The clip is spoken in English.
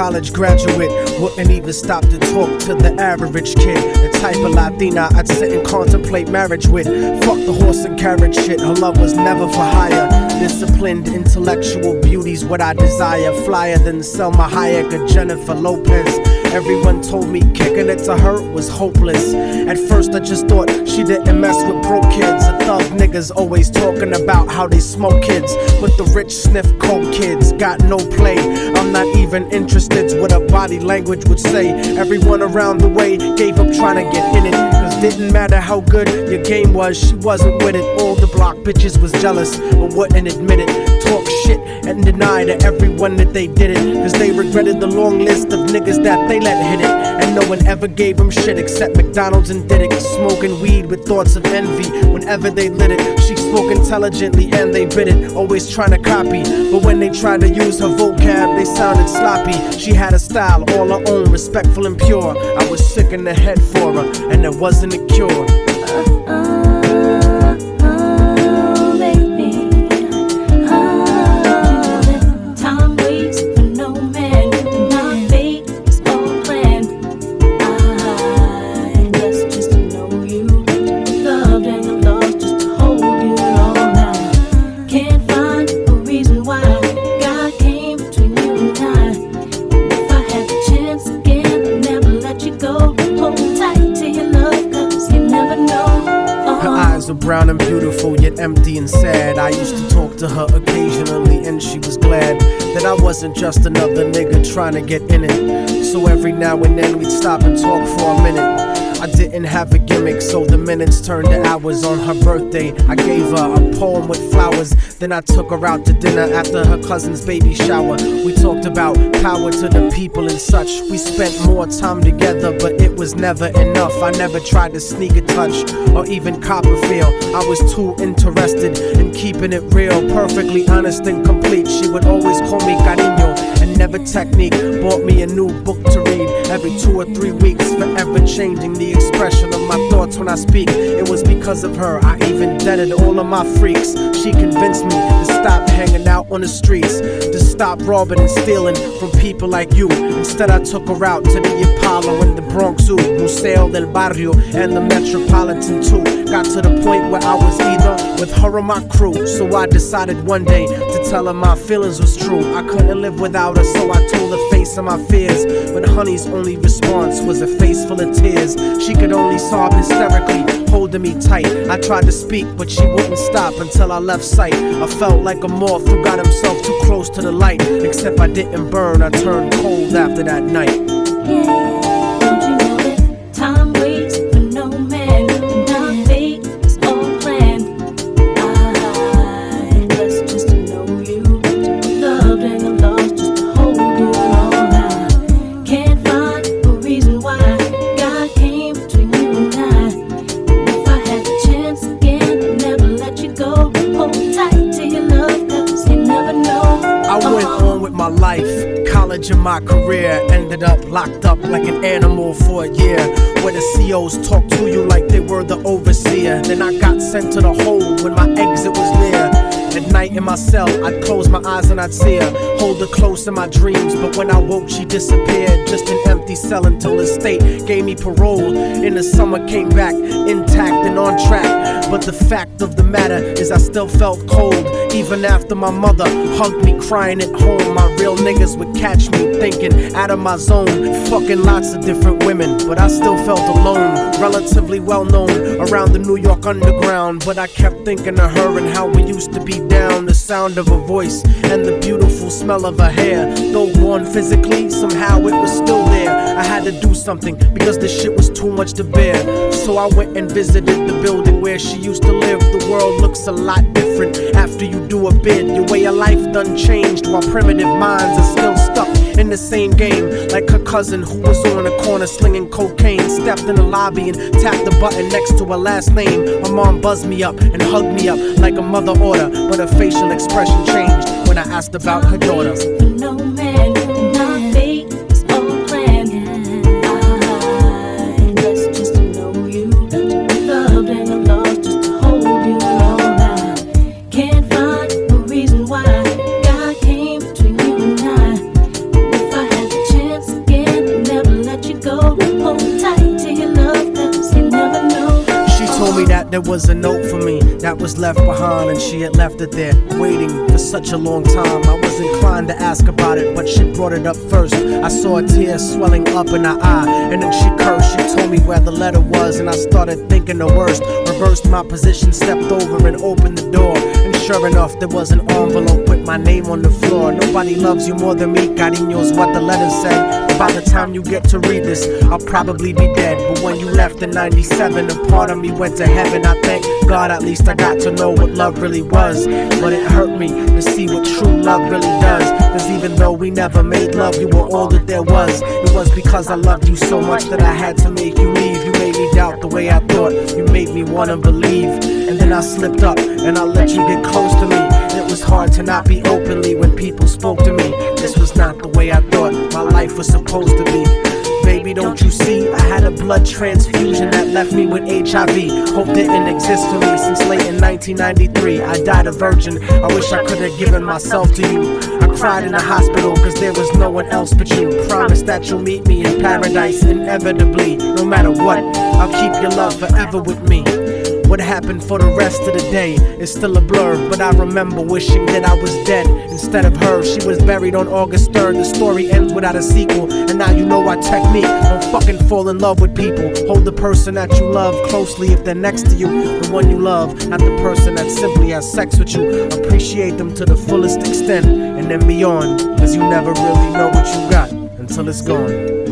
college graduate, wouldn't even stop to talk to the average kid. The type of Latina I'd sit and contemplate marriage with. Fuck the horse and carriage shit, her love was never for hire. Disciplined, intellectual beauty's what I desire. Flyer than Selma Hayek or Jennifer Lopez. Everyone told me kicking it to her was hopeless. At first I just thought she didn't mess with broke kids. The thug niggas always talking about how they smoke kids, but the rich sniff coke kids got no play. I'm not even interested what her body language would say. Everyone around the way gave up trying to get in it, cause didn't matter how good your game was, she wasn't with it. All the block bitches was jealous but wouldn't admit it. Talk shit and deny to everyone that they did it, cause they regretted the long list of niggas that they let hit it. And no one ever gave them shit except McDonald's and Diddick. Smoking weed with thoughts of envy whenever they lit it. She spoke intelligently and they bit it, always trying to copy, but when they tried to use her vocab they sounded sloppy. She had a style all her own, respectful and pure. I was sick in the head for her and there wasn't a cure. Brown and beautiful, yet empty and sad. I used to talk to her occasionally and she was glad that I wasn't just another nigga trying to get in it. So every now and then we'd stop and talk for a minute. I didn't have a gimmick, so the minutes turned to hours. On her birthday, I gave her a poem with flowers. Then I took her out to dinner after her cousin's baby shower. We talked about power to the people and such. We spent more time together, but it was never enough. I never tried to sneak a touch or even cop a feel. I was too interested in keeping it real, perfectly honest and complete. She would always call me cariño and never technique. Bought me a new book to read every 2 or 3 weeks, forever changing the expression of my thoughts when I speak. It was because of her I even deaded all of my freaks. She convinced me to stop hanging out on the streets, to stop robbing and stealing from people like you. Instead I took her out to the Apollo and the Bronx Zoo, Museo del Barrio and the Metropolitan too. Got to the point where I was either with her or my crew. So I decided one day to tell her my feelings was true. I couldn't live without her, so I told her face of my fears. But honey's only response was a face full of tears. She could only sob hysterically, holding me tight. I tried to speak, but she wouldn't stop until I left sight. I felt like a moth who got himself too close to the light. Except I didn't burn, I turned cold after that night. Don't you know that time waits for no man, and our fate is all planned. I blessed just to know you, to be loved and I'm lost just to hold you all. I can't find a reason why God came between you and I. If I had the chance again, I'd never let you go. Hold tight to your love, cause you never know. I went on with my life, college and my career. Ended up locked up like an animal for a year, where the COs talk to you like they were the overseer. Then I got sent to the hole when my exit was near. At night in my cell, I'd close my eyes and I'd see her, hold her close in my dreams. But when I woke, she disappeared, just an empty cell until the state gave me parole. In the summer, came back intact and on track. But the fact of the matter is I still felt cold. Even after my mother hugged me crying at home, my real niggas would catch me thinking out of my zone, fucking lots of different women. But I still felt alone, relatively well known around the New York underground. But I kept thinking of her and how we used to be down. The sound of her voice and the beautiful smell of her hair. Though gone physically, somehow it was still there. I had to do something because the shit was too much to bear. So I went and visited the building where she used to live. The world looks a lot different after you do a bid. Your way of life done changed, while primitive minds are still stuck in the same game. Like her cousin who was on the corner slinging cocaine, stepped in the lobby and tapped the button next to her last name. Her mom buzzed me up and hugged me up like a mother order, but her facial expression changed when I asked about her daughter. No man, not fate is all planned. I blessed just to know you, to be loved and I'm lost just to hold you all. I can't find a reason why God came between you and I. If I had the chance that there was a note for me that was left behind, and she had left it there, waiting for such a long time. I was inclined to ask about it, but she brought it up first. I saw a tear swelling up in her eye, and then she cursed. She told me where the letter was, and I started thinking the worst. Reversed my position, stepped over and opened the door, and sure enough, there was an envelope with my name on the floor. Nobody loves you more than me, cariño's what the letter said. By the time you get to read this, I'll probably be dead. But when you left in '97, a part of me went to heaven. I thank God at least I got to know what love really was. But it hurt me to see what true love really does. Cause even though we never made love, you were all that there was. It was because I loved you so much that I had to make you leave. You made me doubt the way I thought, you made me wanna believe. And then I slipped up and I let you get close to me. It was hard to not be openly when people spoke to me. This was not the way I thought my life was supposed to be. Baby, don't you see? I had a blood transfusion that left me with HIV. Hope didn't exist for me since late in 1993. I died a virgin. I wish I could have given myself to you. I cried in the hospital cause there was no one else but you. Promise that you'll meet me in paradise inevitably. No matter what, I'll keep your love forever with me. What happened for the rest of the day is still a blur, but I remember wishing that I was dead instead of her. She was buried on August 3rd. The story ends without a sequel, and now you know our technique. Don't fucking fall in love with people. Hold the person that you love closely if they're next to you. The one you love, not the person that simply has sex with you. Appreciate them to the fullest extent, and then beyond, cause you never really know what you got until it's gone.